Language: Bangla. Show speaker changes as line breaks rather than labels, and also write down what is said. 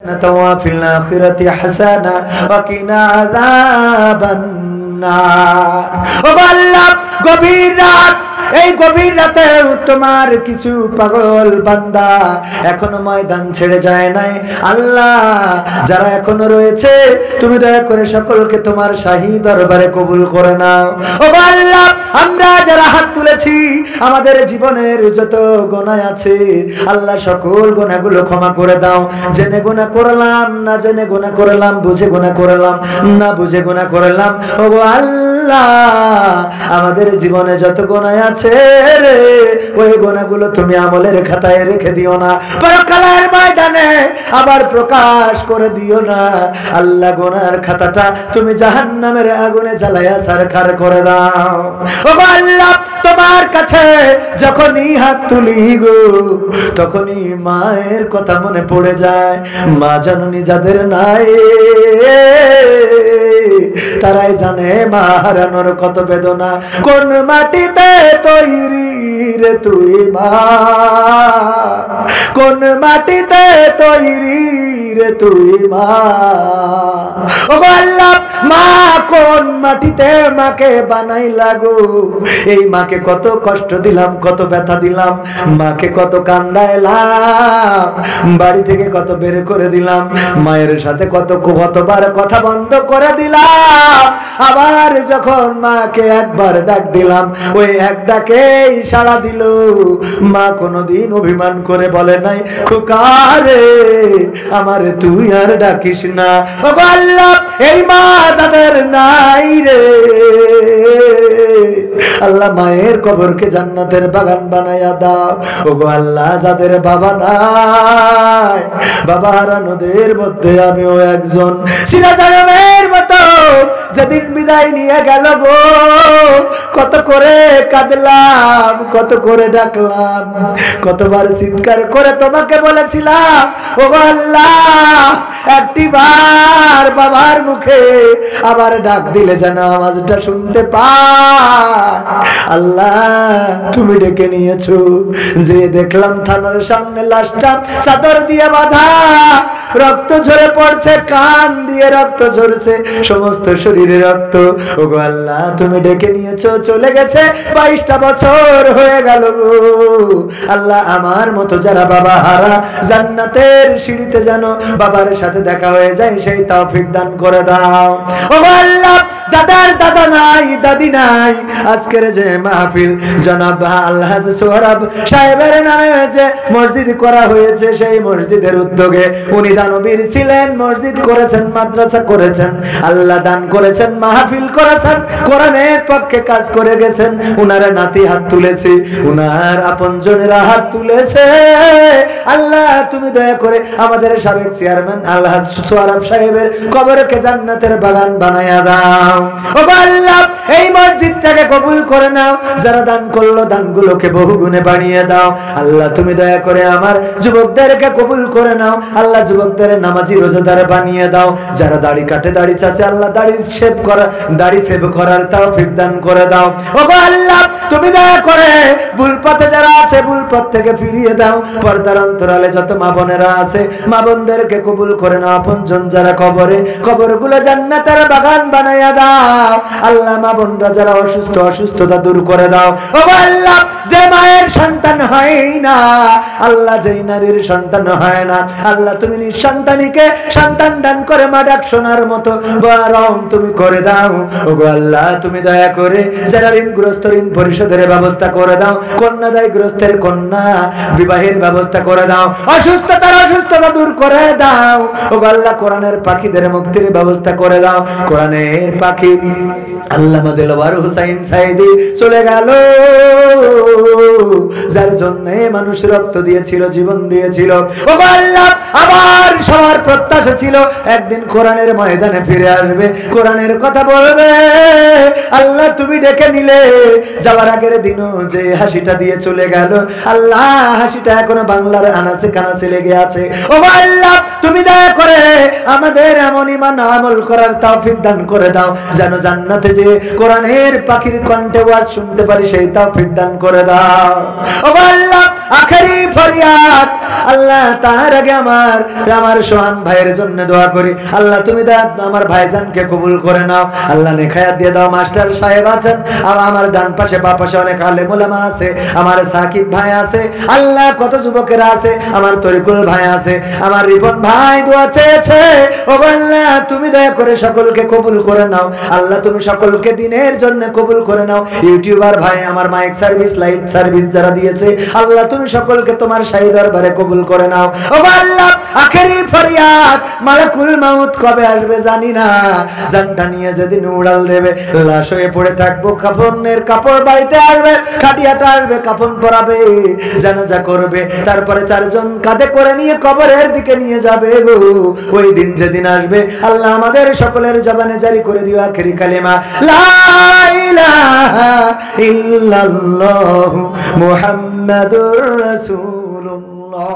وفي الآخرة حسنة وقنا عذاب النار والله গভীর রাত এই গভীর রাতে তোমার কিছু পাগল বান্দা এখনো ময়দান ছেড়ে যায় নাই আল্লাহ যারা এখনো রয়েছে তুমি দয়া করে সকলকে তোমার শাহী দরবারে কবুল করে নাও ও আল্লাহ আমরা যারা হাত তুলেছি আমাদের জীবনের যত গুনাহ আছে আল্লাহ সকল গুনাহগুলো ক্ষমা করে দাও জেনে গুনাহ করলাম না জেনে গুনাহ করলাম বুঝে গুনাহ করলাম না বুঝে গুনাহ করলাম ও আল্লাহ আমাদের জীবনে যত গুনাহ আছে রে ওই গুনাহগুলো তুমি আমলের খাতায় রেখে দিও না পরকালের ময়দানে আবার প্রকাশ করে দিও না আল্লাহ গুনাহের খাতাটা তুমি জাহান্নামের আগুনে জ্বালায়া ছারখার করে দাও ও আল্লাহ তোমার কাছে যখনই হাত তুলি গো তখনই মায়ের কথা মনে পড়ে যায় মা জননী যাদের নাই তারাই জানে মা হারানোর কত বেদনা কোন মাটিতে তৈরি রে তুই মা কোন মাটিতে তৈরি রে তুই মা ও আল্লাহ মা কোন মাটিতে মাকে বানাই লাগো এই মাকে কত কষ্ট দিলাম কত ব্যথা দিলাম মাকে কত কান্দাইলাম বাড়ি থেকে কত বের করে দিলাম মায়ের সাথে কতবার কথা বন্ধ করে দিলাম আবার যখন মাকে একবার ডাক দিলাম ওই এক ডাকেই সাড়া দিল মা কোনোদিন অভিমান করে বলে নাই খোকা রে আমারে তুই আর ডাকিস না ও আল্লাহ এই মা যাদের নাই রে আল্লাহ মায়ের কবরকে জান্নাতের বাগান বানায়া দাও ওগো আল্লাহ যাদের বাবা নাই বাবা হারানোদের মধ্যে আমিও একজন সিরাজের মতো যেদিন বিদায় নিয়ে গেল গো কত করে কাঁদলাম কত করে ডাকলাম কতবার চিৎকার করে তোমাকে বলেছিলাম ওগো আল্লাহ একটি বার বাবার মুখে আবার ডাক দিলে যেন আওয়াজটা শুনতে পাই আল্লাহ তুমি ডেকে নিয়েছো যে দেখলাম থানার সামনে লাশটা চাদর দিয়ে বাঁধা রক্ত ঝরে পড়ছে কান দিয়ে রক্ত ঝরছে সমস্ত শরীরে রক্ত ওগো আল্লাহ তুমি ডেকে নিয়েছো চলে গেছে 22টা বছর হয়ে গেল গো আল্লাহ আমার মতো যারা বাবা হারা জান্নাতের সিঁড়িতে যেন বাবার সাথে দেখা হয়ে যায় সেই তৌফিক দান করে দাও ওগো আল্লাহ যাদের দাদা নাই দাদি নাই আজকের যে মাহফিল জনাব আলহাজ সোহরাব সাহেবের নামে যে মসজিদ করা হয়েছে সেই মসজিদের উদ্যোগে উনি দানবীর ছিলেন মসজিদ করেছেন মাদ্রাসা করেছেন আল্লাহ দান করেছেন মাহফিল করেছেন কোরআনের পক্ষে কাজ করে গেছেন উনার নাতি হাত তুলেছে উনার আপনজনেরা হাত তুলেছে আল্লাহ তুমি দয়া করে আমাদের সাবেক চেয়ারম্যান আলহাজ সোহরাব সাহেবের কবরকে জান্নাতের বাগান বানায়া দাও ও আল্লাহ এই মসজিদটাকে কবুল করে নাও যারা দান করলো দানগুলোকে বহুগুণে বাড়িয়ে দাও আল্লাহ তুমি দয়া করে আমার যুবকদেরকে কবুল করে নাও আল্লাহ যুবকদের নামাজি রোজাদার বানিয়ে দাও যারা দাড়ি কাটে দাড়ি চাষে আল্লাহ দাড়ি সেভ করার তৌফিক দান করে দাও ওগো আল্লাহ তুমি দয়া করে ভুল পথে যারা আছে ভুল পথ থেকে ফিরিয়ে দাও পর্দার অন্তরালে যত মা বোনেরা আছে মা বোনদেরকে কবুল করে নাও আপনজন যারা কবরগুলো জান্নাতের বাগান বানাইয়া দাও আল্লাহ মা বোনরা যারা অসুস্থ অসুস্থতা দূর করে দাও ওগো আল্লাহ যে মায়ের সন্তান হয় না আল্লাহ যেই নারীর সন্তান হয় না আল্লাহ তুমি নিঃসন্তানীকে সন্তান দান করে মা ডাক শোনার মতো বরং তুমি করে দাও ওগো আল্লাহ তুমি দয়া করে যারা ঋণগ্রস্ত ঋণ পরিশোধের ব্যবস্থা করে দাও কন্যাদায়গ্রস্তের কন্যা বিবাহের ব্যবস্থা করে দাও অসুস্থতা দূর করে দাও ওগো আল্লাহ কোরআনের পাখিদের মুক্তির ব্যবস্থা করে দাও কোরআনের পাখি আল্লামা দিলওয়ার হুসাইন সাইদি চলে গেল যার জন্য মানুষ রক্ত দিয়েছিল জীবন দিয়েছিল ওগো আল্লাহ আবার সবার প্রত্যাশা ছিল একদিন কোরআনের ময়দানে ফিরে আসবে কোরআনের কথা বলবে আল্লাহ তুমি ডেকে নিলে যাওয়ার আগের দিনও যে হাসিটা দিয়ে চলে গেল আল্লাহ হাসিটা এখনো বাংলার আনাচে কানাচে লেগে আছে ওগো আল্লাহ তুমি দয়া করে আমাদের এমন ঈমান আমল করার তৌফিক দান করে দাও যেন জান্নাতে যে কোরআনের পাখির কণ্ঠে ওয়াজ শুনতে পারি সেই তৌফিক দান করে দাও। ও আল্লাহ আখেরি ফরিয়াদ, আল্লাহ তার আগে আমার সোহান ভাইয়ের জন্য দোয়া করি। আল্লাহ তুমি আমার ভাইজানকে কবুল করে নাও। আল্লাহ নেখায়াত দিয়ে দাও। মাস্টার সাহেব আছেন, আমার ডান পাশে বা পাশে অনেক আলেম ওলামা আছে, আমার সাকিব ভাই আছে, আল্লাহ কত যুবকেরা আছে, আমার তরিকুল ভাই আছে, আমার রিপন ভাই দোয়া চেয়েছে। ও আল্লাহ তুমি দয়া করে সকলকে কবুল করে নাও। আল্লাহ তুমি সকলকে দিনের জন্য কবুল করে নাও। ইউটিউবার ভাই আমার মাইক সার্ভিস লাইট সার্ভিস যারা দিয়েছে, আল্লাহ তুমি সকলকে তোমার শাহী দরবারে কবুল করে নাও। ও আল্লাহ আখেরি ফরিয়াদ, মালাকুল মাউত কবে আসবে জানি না, জানটা নিয়ে যেদিন উড়াল দেবে লাশ হয়ে পড়ে থাকবো, কাফনের কাপড় বাড়িতে আসবে, খাটিয়াটা আসবে, কাফন পরাবে, জানাজা করবে, তারপরে চারজন কাঁধে করে নিয়ে কবরের দিকে নিয়ে যাবে গো। ওই দিন যেদিন আসবে আল্লাহ আমাদের সকলের জবানে জারি করে দিও আখেরি কালেমা লা ইলাহা ইল্লাল্লাহু মুহাম্মাদুর রাসূলুল্লাহ।